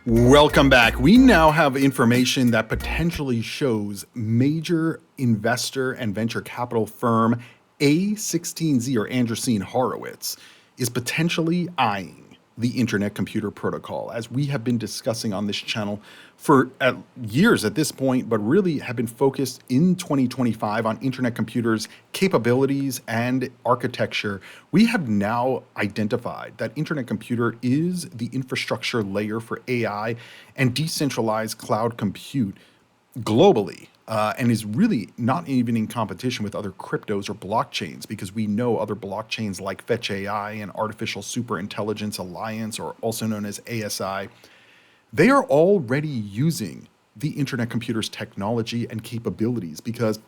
Welcome back. We now have information that potentially shows major investor and venture capital firm A16Z or Andreessen Horowitz is potentially eyeing the Internet Computer Protocol, as we have been discussing on this channel for years at this point, but really have been focused in 2025 on Internet computers, capabilities, and architecture. We have now identified that Internet computer is the infrastructure layer for AI and decentralized cloud compute globally, and is really not even in competition with other cryptos or blockchains, because we know other blockchains like Fetch AI and Artificial Superintelligence Alliance, or also known as ASI, they are already using the Internet computer's technology and capabilities because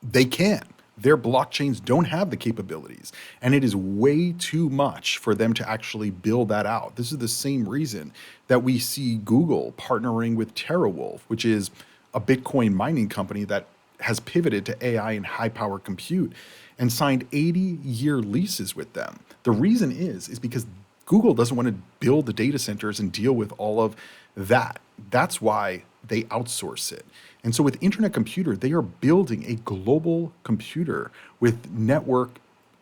they can. Their blockchains don't have the capabilities, and it is way too much for them to actually build that out. This is the same reason that we see Google partnering with TeraWulf, which is a Bitcoin mining company that has pivoted to AI and high power compute and signed 80-year leases with them. The reason is because Google doesn't want to build the data centers and deal with all of that. That's why they outsource it. And so with Internet Computer, they are building a global computer with network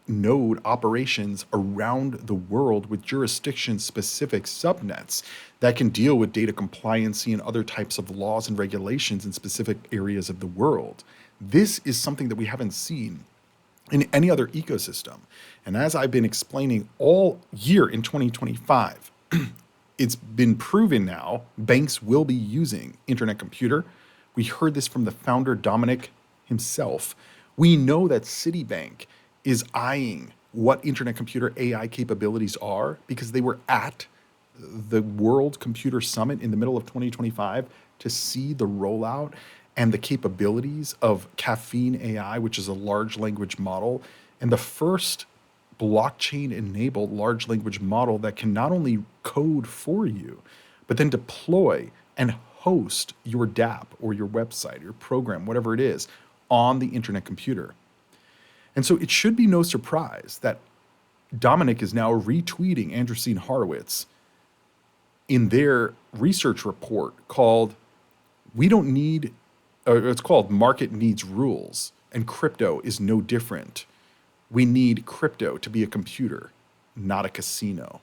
node operations around the world with jurisdiction-specific subnets that can deal with data compliancy and other types of laws and regulations in specific areas of the world. This is something that we haven't seen in any other ecosystem. And as I've been explaining all year in 2025, it's been proven now banks will be using Internet Computer. We heard this from the founder, Dominic himself. We know that Citibank is eyeing what Internet Computer AI capabilities are because they were at the World Computer Summit in the middle of 2025 to see the rollout and the capabilities of Caffeine AI, which is a large language model, and the first blockchain-enabled large language model that can not only code for you, but then deploy and host your dApp or your website, your program, whatever it is, on the Internet Computer. And so it should be no surprise that Dominic is now retweeting Andreessen Horowitz in their research report called it's called Market Needs Rules, and crypto is no different. We need crypto to be a computer, not a casino.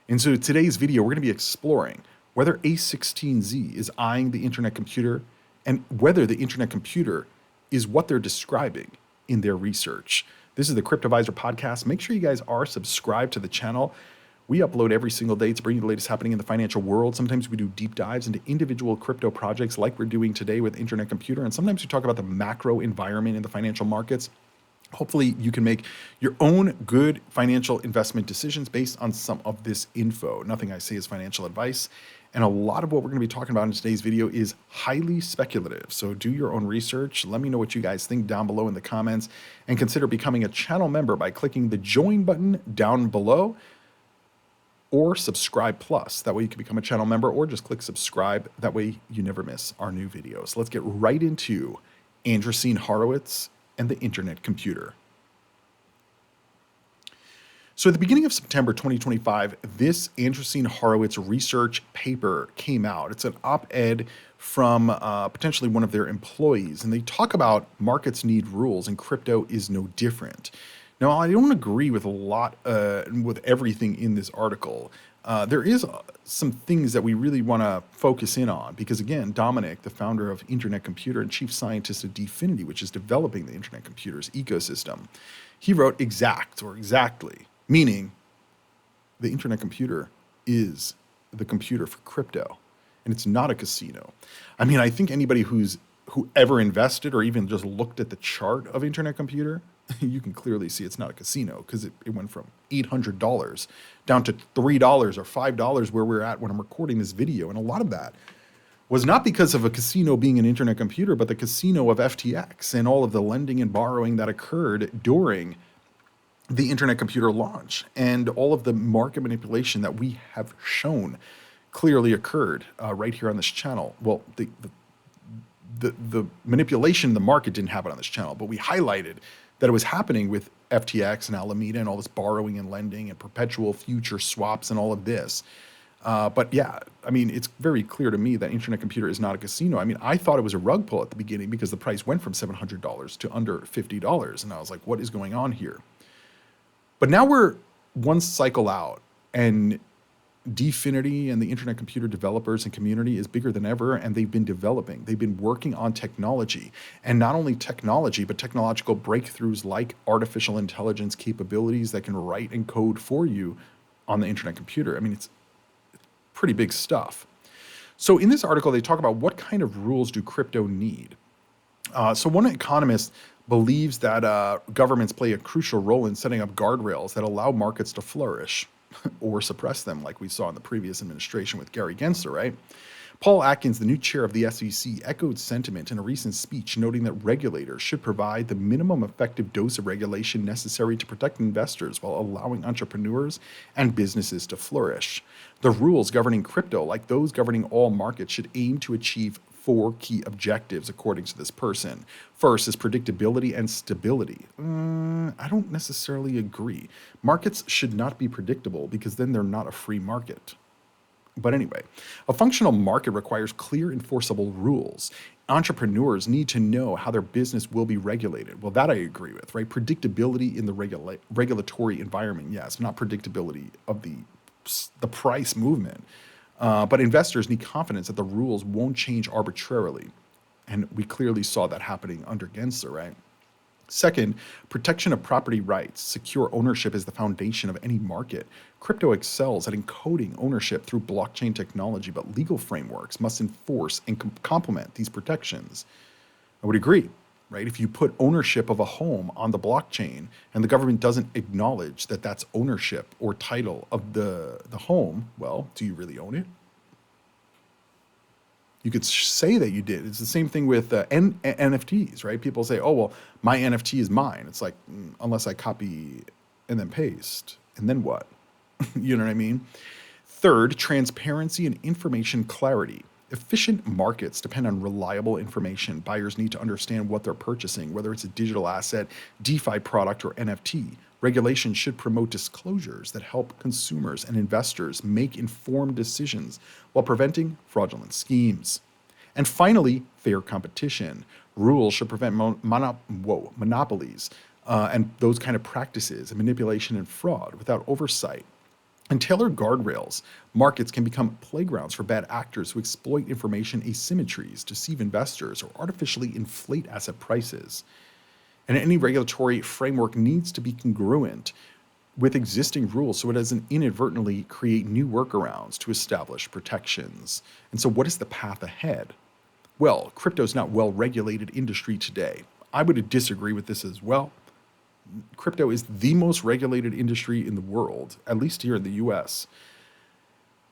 And so today's video, we're going to be exploring whether A16Z is eyeing the Internet Computer and whether the Internet Computer is what they're describing in their research. This is the Cryptoviser podcast. Make sure you guys are subscribed to the channel. We upload every single day to bring you the latest happening in the financial world. Sometimes we do deep dives into individual crypto projects like we're doing today with Internet Computer. And sometimes we talk about the macro environment in the financial markets. Hopefully you can make your own good financial investment decisions based on some of this info. Nothing I say is financial advice. And a lot of what we're going to be talking about in today's video is highly speculative. So do your own research. Let me know what you guys think down below in the comments, and consider becoming a channel member by clicking the join button down below, or subscribe plus. That way you can become a channel member, or just click subscribe. That way you never miss our new videos. Let's get right into Andreessen Horowitz and the Internet Computer. So at the beginning of September 2025, this Andreessen Horowitz research paper came out. It's an op-ed from potentially one of their employees, and they talk about markets need rules and crypto is no different. Now, I don't agree with a lot, with everything in this article. There is some things that we really want to focus in on because, again, Dominic, the founder of Internet Computer and chief scientist of Dfinity, which is developing the Internet Computer's ecosystem, he wrote exactly, meaning the Internet Computer is the computer for crypto, and it's not a casino. I mean, I think anybody who ever invested or even just looked at the chart of Internet Computer, you can clearly see it's not a casino because it went from $800 down to $3 or $5 where we're at when I'm recording this video. And a lot of that was not because of a casino being an Internet Computer, but the casino of FTX and all of the lending and borrowing that occurred during the Internet Computer launch, and all of the market manipulation that we have shown clearly occurred right here on this channel. Well, the manipulation in the market didn't happen on this channel, but we highlighted that it was happening with FTX and Alameda and all this borrowing and lending and perpetual future swaps and all of this. But yeah, I mean, it's very clear to me that Internet Computer is not a casino. I mean, I thought it was a rug pull at the beginning because the price went from $700 to under $50. And I was like, what is going on here? But now we're one cycle out, and Dfinity and the Internet Computer developers and community is bigger than ever, and they've been developing. They've been working on technology, and not only technology, but technological breakthroughs like artificial intelligence capabilities that can write and code for you on the Internet Computer. I mean, it's pretty big stuff. So in this article, they talk about what kind of rules do crypto need. So one economist believes that governments play a crucial role in setting up guardrails that allow markets to flourish or suppress them, like we saw in the previous administration with Gary Gensler, right? Paul Atkins, the new chair of the SEC, echoed sentiment in a recent speech, noting that regulators should provide the minimum effective dose of regulation necessary to protect investors while allowing entrepreneurs and businesses to flourish. The rules governing crypto, like those governing all markets, should aim to achieve four key objectives, according to this person. First is predictability and stability. I don't necessarily agree. Markets should not be predictable because then they're not a free market. But anyway, a functional market requires clear, enforceable rules. Entrepreneurs need to know how their business will be regulated. Well, that I agree with, right? Predictability in the regulatory environment, yes, not predictability of the price movement. But investors need confidence that the rules won't change arbitrarily. And we clearly saw that happening under Gensler, right? Second, protection of property rights. Secure ownership is the foundation of any market. Crypto excels at encoding ownership through blockchain technology, but legal frameworks must enforce and complement these protections. I would agree, right? If you put ownership of a home on the blockchain and the government doesn't acknowledge that that's ownership or title of the home, well, do you really own it? You could say that you did. It's the same thing with NFTs, right? People say, oh, well, my NFT is mine. It's like, unless I copy and then paste, and then what? You know what I mean? Third, transparency and information clarity. Efficient markets depend on reliable information. Buyers need to understand what they're purchasing, whether it's a digital asset, DeFi product, or NFT. Regulation should promote disclosures that help consumers and investors make informed decisions while preventing fraudulent schemes. And finally, fair competition. Rules should prevent monopolies and those kind of practices and manipulation and fraud without oversight. And tailored guardrails, markets can become playgrounds for bad actors who exploit information asymmetries, deceive investors, or artificially inflate asset prices. And any regulatory framework needs to be congruent with existing rules so it doesn't inadvertently create new workarounds to establish protections. And so what is the path ahead? Well, crypto is not well-regulated industry today. I would disagree with this as well. Crypto is the most regulated industry in the world, at least here in the US.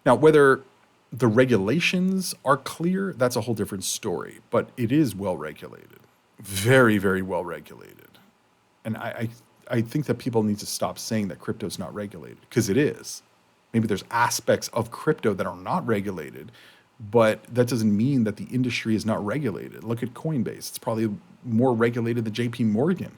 Now, whether the regulations are clear, that's a whole different story, but it is well-regulated. Very, very well-regulated. And I think that people need to stop saying that crypto is not regulated, because it is. Maybe there's aspects of crypto that are not regulated, but that doesn't mean that the industry is not regulated. Look at Coinbase. It's probably more regulated than JP Morgan.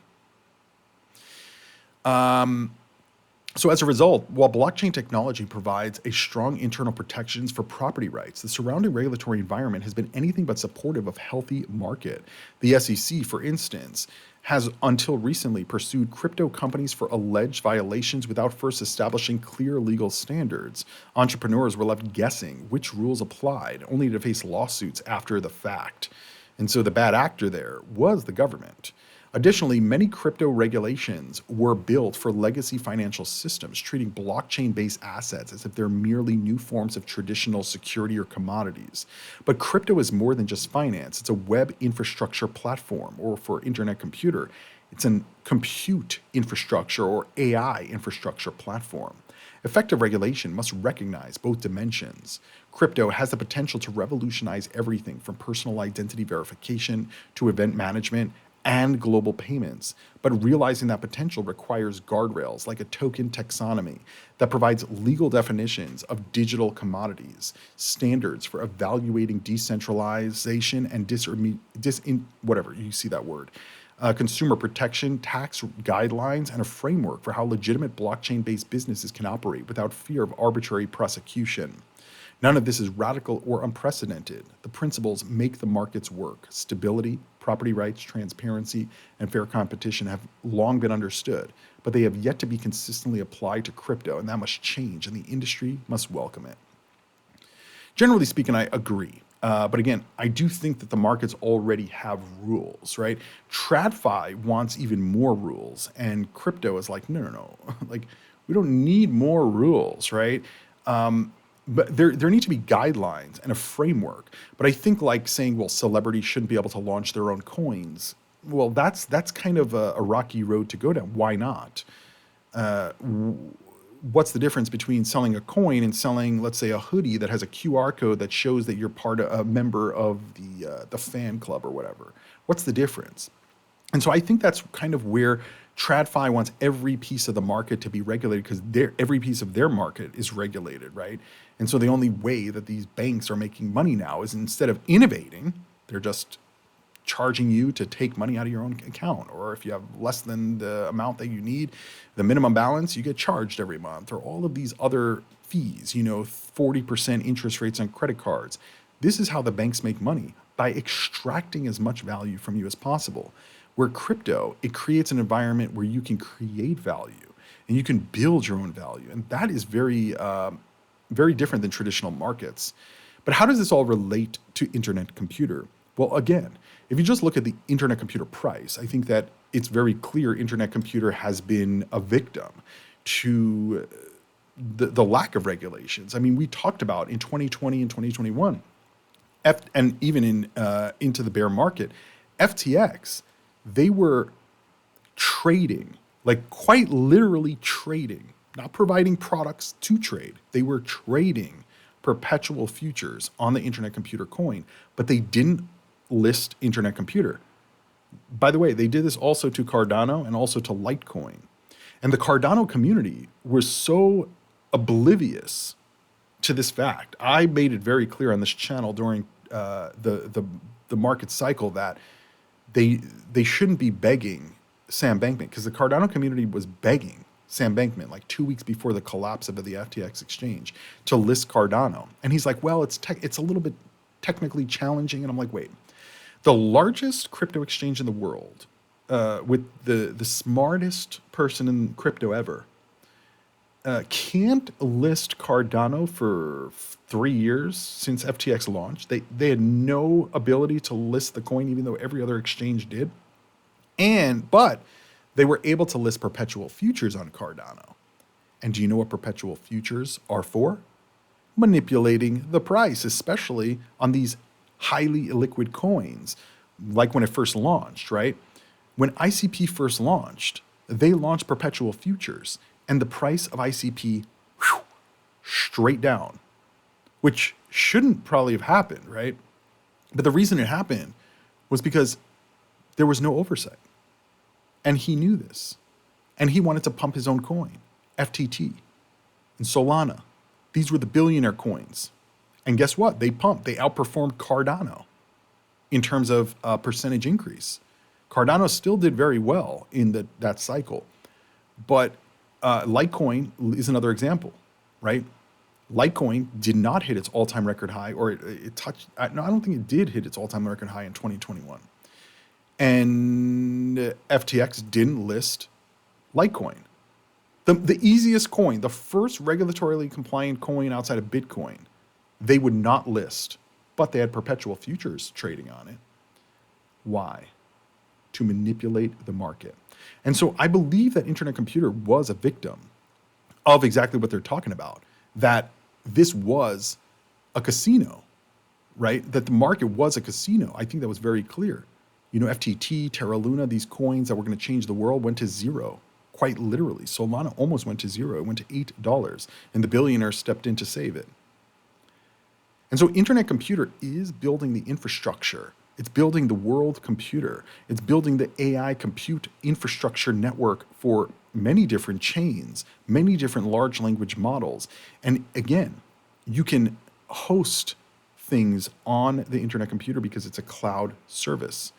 So as a result, while blockchain technology provides a strong internal protections for property rights, the surrounding regulatory environment has been anything but supportive of healthy market. The SEC, for instance, has until recently pursued crypto companies for alleged violations without first establishing clear legal standards. Entrepreneurs were left guessing which rules applied, only to face lawsuits after the fact. And so the bad actor there was the government. Additionally, many crypto regulations were built for legacy financial systems, treating blockchain-based assets as if they're merely new forms of traditional security or commodities. But crypto is more than just finance. It's a web infrastructure platform, or for Internet Computer, it's a compute infrastructure or AI infrastructure platform. Effective regulation must recognize both dimensions. Crypto has the potential to revolutionize everything from personal identity verification to event management and global payments, but realizing that potential requires guardrails like a token taxonomy that provides legal definitions of digital commodities, standards for evaluating decentralization and whatever, you see that word, consumer protection, tax guidelines, and a framework for how legitimate blockchain-based businesses can operate without fear of arbitrary prosecution. None of this is radical or unprecedented. The principles make the markets work. Stability, property rights, transparency, and fair competition have long been understood, but they have yet to be consistently applied to crypto, and that must change, and the industry must welcome it. Generally speaking, I agree. But again, I do think that the markets already have rules, right? TradFi wants even more rules, and crypto is like, no, no, no. Like, we don't need more rules, right? But there need to be guidelines and a framework. But I think like saying, well, celebrities shouldn't be able to launch their own coins. Well, that's kind of a rocky road to go down. Why not? What's the difference between selling a coin and selling, let's say, a hoodie that has a QR code that shows that you're part of a member of the fan club or whatever? What's the difference? And so I think that's kind of where TradFi wants every piece of the market to be regulated, because every piece of their market is regulated, right? And so the only way that these banks are making money now is, instead of innovating, they're just charging you to take money out of your own account. Or if you have less than the amount that you need, the minimum balance, you get charged every month, or all of these other fees, 40% interest rates on credit cards. This is how the banks make money, by extracting as much value from you as possible. Where crypto, it creates an environment where you can create value and you can build your own value. And that is very, very different than traditional markets. But how does this all relate to internet computer? Well, again, if you just look at the internet computer price, I think that it's very clear internet computer has been a victim to the lack of regulations. I mean, we talked about in 2020 and 2021, and even into the bear market, FTX, they were trading, like quite literally trading, not providing products to trade. They were trading perpetual futures on the internet computer coin, but they didn't list internet computer. By the way, they did this also to Cardano and also to Litecoin. And the Cardano community was so oblivious to this fact. I made it very clear on this channel during the market cycle that they shouldn't be begging Sam Bankman, because the Cardano community was begging Sam Bankman like 2 weeks before the collapse of the FTX exchange to list Cardano. And he's like, well, it's a little bit technically challenging. And I'm like, wait, the largest crypto exchange in the world, with the smartest person in crypto ever, can't list Cardano for 3 years since FTX launched. They had no ability to list the coin, even though every other exchange did. But they were able to list perpetual futures on Cardano. And do you know what perpetual futures are for? Manipulating the price, especially on these highly illiquid coins, like when it first launched, right? When ICP first launched, they launched perpetual futures, and the price of ICP straight down, which shouldn't probably have happened, right? But the reason it happened was because there was no oversight. And he knew this. And he wanted to pump his own coin, FTT and Solana. These were the billionaire coins. And guess what? They pumped. They outperformed Cardano in terms of percentage increase. Cardano still did very well in that cycle. But Litecoin is another example, right? Litecoin did not hit its all-time record high, or it touched, no, I don't think it did hit its all-time record high in 2021. And FTX didn't list Litecoin. The easiest coin, the first regulatorily compliant coin outside of Bitcoin, they would not list, but they had perpetual futures trading on it. Why? To manipulate the market. And so I believe that internet computer was a victim of exactly what they're talking about, that this was a casino, right? That the market was a casino. I think that was very clear. FTT, Terra Luna, these coins that were going to change the world went to zero, quite literally. Solana almost went to zero. It went to $8, and the billionaire stepped in to save it. And so internet computer is building the infrastructure. It's building the world computer. It's building the AI compute infrastructure network for many different chains, many different large language models. And again, you can host things on the internet computer because it's a cloud service.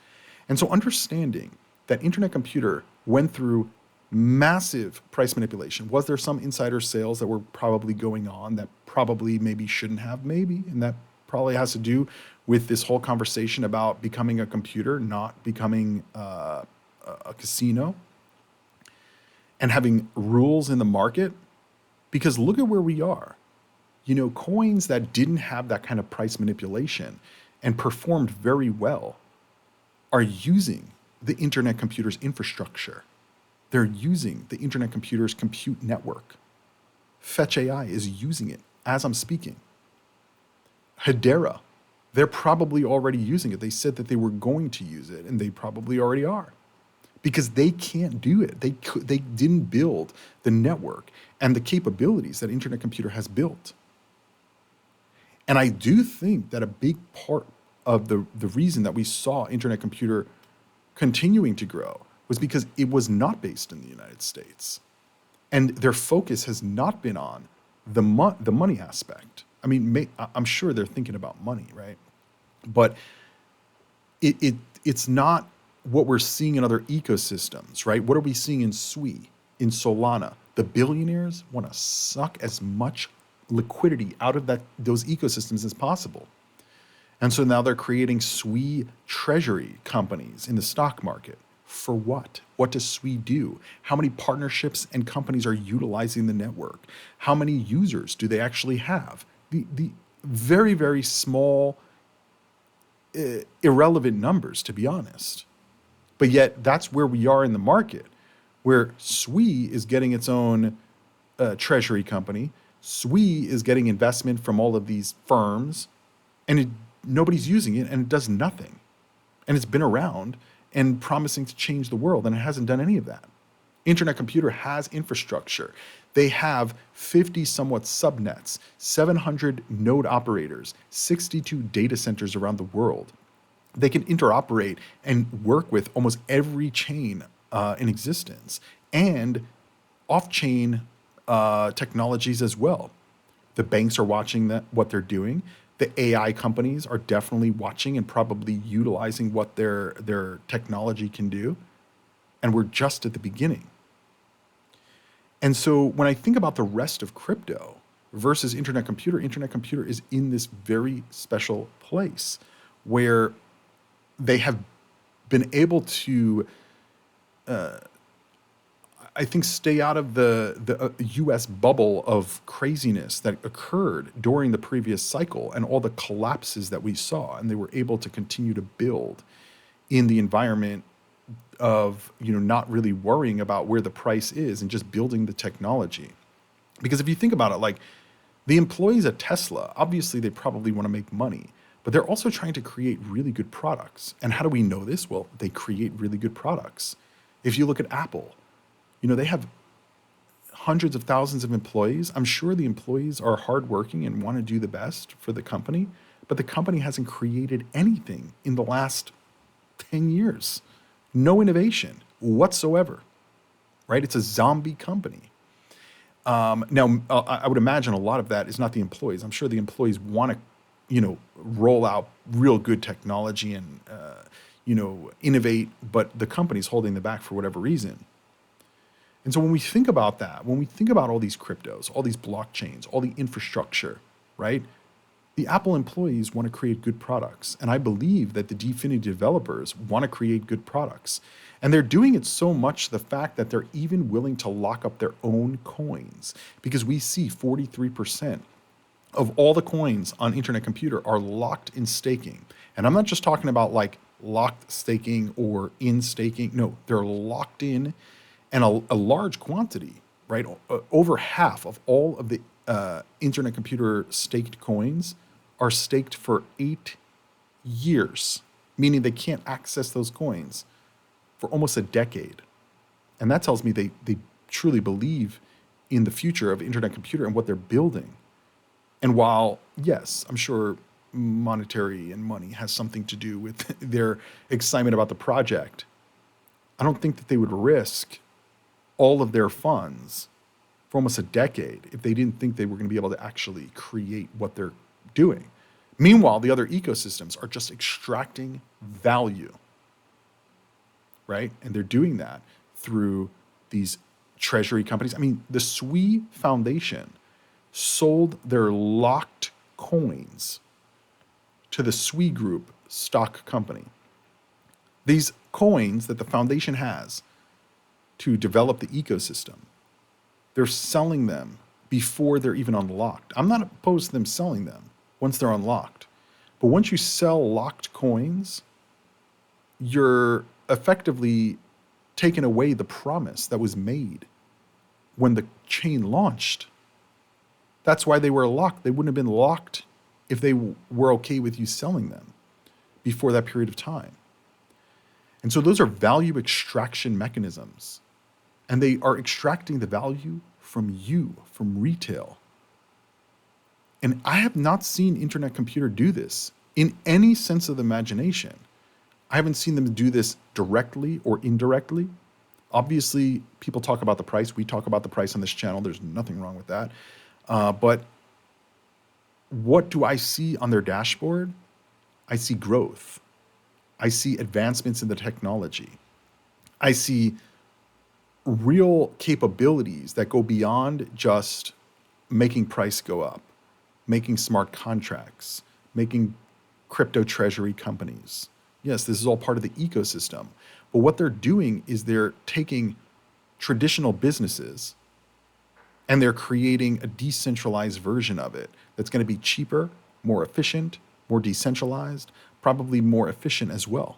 And so understanding that internet computer went through massive price manipulation. Was there some insider sales that were probably going on that probably maybe shouldn't have, maybe. And that probably has to do with this whole conversation about becoming a computer, not becoming a casino, and having rules in the market. Because look at where we are. Coins that didn't have that kind of price manipulation and performed very well are using the internet computer's infrastructure. They're using the internet computer's compute network. Fetch AI is using it as I'm speaking. Hedera, they're probably already using it. They said that they were going to use it, and they probably already are, because they can't do it. They didn't build the network and the capabilities that internet computer has built. And I do think that a big part of the reason that we saw internet computer continuing to grow was because it was not based in the United States. And their focus has not been on the money aspect. I mean, I'm sure they're thinking about money, right? But it's not what we're seeing in other ecosystems, right? What are we seeing in Sui, in Solana? The billionaires want to suck as much liquidity out of those ecosystems as possible. And so now they're creating Sui treasury companies in the stock market. For what? What does Sui do? How many partnerships and companies are utilizing the network? How many users do they actually have? The very, very small, irrelevant numbers, to be honest. But yet that's where we are in the market, where Sui is getting its own treasury company. Sui is getting investment from all of these firms, and nobody's using it, and it does nothing. And it's been around and promising to change the world, and it hasn't done any of that. Internet computer has infrastructure. They have 50 somewhat subnets, 700 node operators, 62 data centers around the world. They can interoperate and work with almost every chain in existence, and off-chain technologies as well. The banks are watching what they're doing. The AI companies are definitely watching and probably utilizing what their technology can do. And we're just at the beginning. And so when I think about the rest of crypto versus internet computer is in this very special place where they have been able to, I think, stay out of the US bubble of craziness that occurred during the previous cycle and all the collapses that we saw. And they were able to continue to build in the environment of, not really worrying about where the price is and just building the technology. Because if you think about it, like the employees at Tesla, obviously they probably want to make money, but they're also trying to create really good products. And how do we know this? Well, they create really good products. If you look at Apple, they have hundreds of thousands of employees. I'm sure the employees are hardworking and want to do the best for the company, but the company hasn't created anything in the last 10 years. No innovation whatsoever, right? It's a zombie company. Now, I would imagine a lot of that is not the employees. I'm sure the employees want to, roll out real good technology and, innovate, but the company's holding them back for whatever reason. And so when we think about that, when we think about all these cryptos, all these blockchains, all the infrastructure, right? The Apple employees want to create good products. And I believe that the DFINITY developers want to create good products. And they're doing it so much, the fact that they're even willing to lock up their own coins, because we see 43% of all the coins on Internet Computer are locked in staking. And I'm not just talking about like locked staking or in staking. No, they're locked in, and a large quantity, right? Over half of all of the Internet Computer staked coins are staked for 8 years, meaning they can't access those coins for almost a decade. And that tells me they truly believe in the future of Internet Computer and what they're building. And while, yes, I'm sure monetary and money has something to do with their excitement about the project, I don't think that they would risk all of their funds for almost a decade if they didn't think they were going to be able to actually create what they're doing. Meanwhile, the other ecosystems are just extracting value, right? And they're doing that through these treasury companies. I mean, the Sui Foundation sold their locked coins to the Sui Group stock company. These coins that the foundation has to develop the ecosystem, they're selling them before they're even unlocked. I'm not opposed to them selling them once they're unlocked. But once you sell locked coins, you're effectively taking away the promise that was made when the chain launched. That's why they were locked. They wouldn't have been locked if they were okay with you selling them before that period of time. And so those are value extraction mechanisms. And they are extracting the value from you, from retail. And I have not seen Internet Computer do this in any sense of the imagination. I haven't seen them do this directly or indirectly. Obviously, people talk about the price. We talk about the price on this channel. There's nothing wrong with that. But what do I see on their dashboard? I see growth. I see advancements in the technology. I see real capabilities that go beyond just making price go up, making smart contracts, making crypto treasury companies. Yes, this is all part of the ecosystem. But what they're doing is they're taking traditional businesses and they're creating a decentralized version of it that's going to be cheaper, more efficient, more decentralized, probably more efficient as well.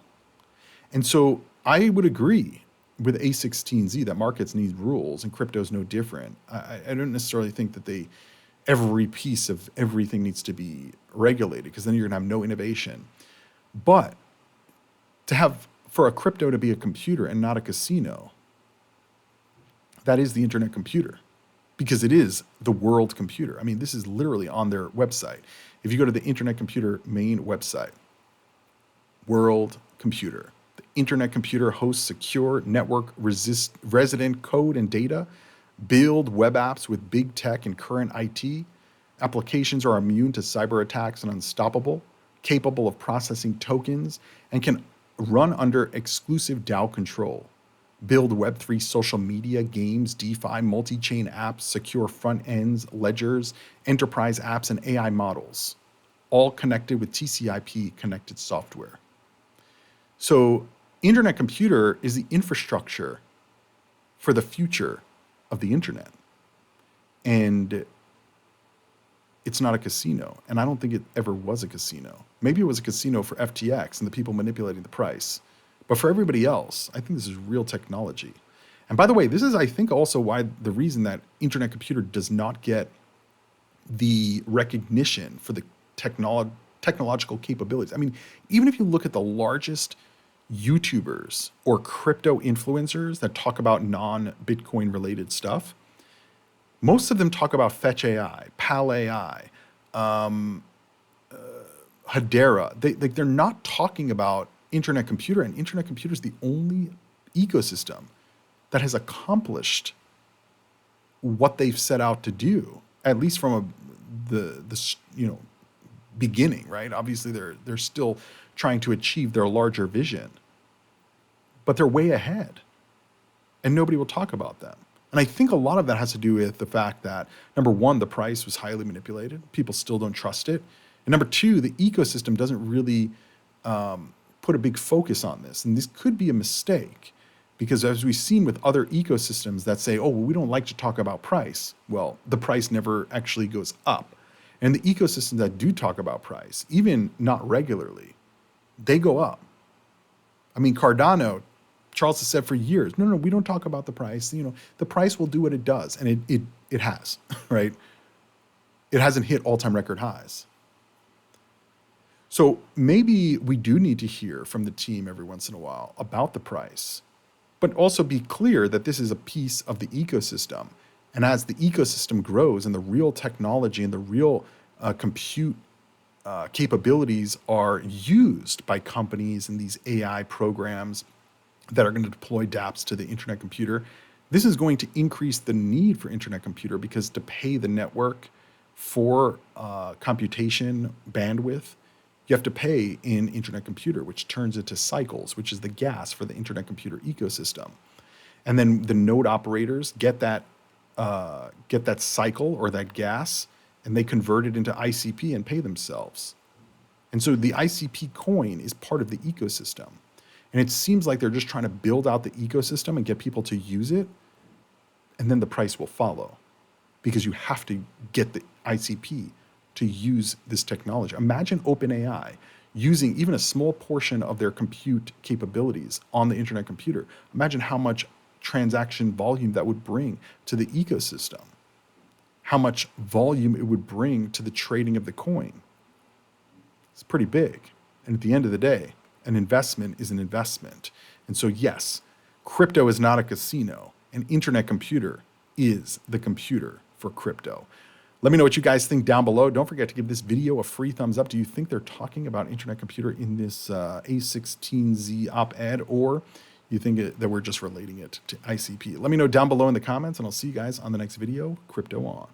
And so I would agree with A16Z that markets need rules and crypto is no different. I don't necessarily think that every piece of everything needs to be regulated because then you're going to have no innovation. But for a crypto to be a computer and not a casino, that is the Internet Computer because it is the world computer. I mean, this is literally on their website. If you go to the Internet Computer main website, world computer, the Internet Computer hosts secure network resident code and data, build web apps with big tech and current IT. Applications are immune to cyber attacks and unstoppable, capable of processing tokens, and can run under exclusive DAO control. Build Web3 social media, games, DeFi, multi-chain apps, secure front ends, ledgers, enterprise apps, and AI models, all connected with TCP connected software. So Internet Computer is the infrastructure for the future of the internet. And it's not a casino. And I don't think it ever was a casino. Maybe it was a casino for FTX and the people manipulating the price. But for everybody else, I think this is real technology. And by the way, this is, I think, also why the reason that Internet Computer does not get the recognition for the technological capabilities. I mean, even if you look at the largest YouTubers or crypto influencers that talk about non-Bitcoin related stuff, most of them talk about Fetch AI, Pal AI, Hedera. They're not talking about Internet Computer, and Internet Computer is the only ecosystem that has accomplished what they've set out to do, at least from the beginning, right? Obviously, they're still trying to achieve their larger vision, but they're way ahead, and nobody will talk about them. And I think a lot of that has to do with the fact that, number one, the price was highly manipulated. People still don't trust it. And number two, the ecosystem doesn't really put a big focus on this. And this could be a mistake because as we've seen with other ecosystems that say, oh, well, we don't like to talk about price. Well, the price never actually goes up. And the ecosystems that do talk about price, even not regularly, they go up. I mean, Cardano, Charles has said for years, no, we don't talk about the price. The price will do what it does. And it has, right? It hasn't hit all-time record highs. So maybe we do need to hear from the team every once in a while about the price, but also be clear that this is a piece of the ecosystem. And as the ecosystem grows and the real technology and the real compute capabilities are used by companies and these AI programs that are going to deploy dApps to the Internet Computer, this is going to increase the need for Internet Computer because to pay the network for computation bandwidth, you have to pay in Internet Computer, which turns into cycles, which is the gas for the Internet Computer ecosystem. And then the node operators get that get that cycle or that gas, and they convert it into ICP and pay themselves. And so the ICP coin is part of the ecosystem. And it seems like they're just trying to build out the ecosystem and get people to use it, and then the price will follow, because you have to get the ICP to use this technology. Imagine OpenAI using even a small portion of their compute capabilities on the internet computer. Imagine how much transaction volume that would bring to the ecosystem, how much volume it would bring to the trading of the coin. It's pretty big. And at the end of the day, an investment is an investment. And so, yes, crypto is not a casino. An internet computer is the computer for crypto. Let me know what you guys think down below. Don't forget to give this video a free thumbs up. Do you think they're talking about internet computer in this A16Z op-ed, or you think that we're just relating it to ICP? Let me know down below in the comments, and I'll see you guys on the next video. Crypto on.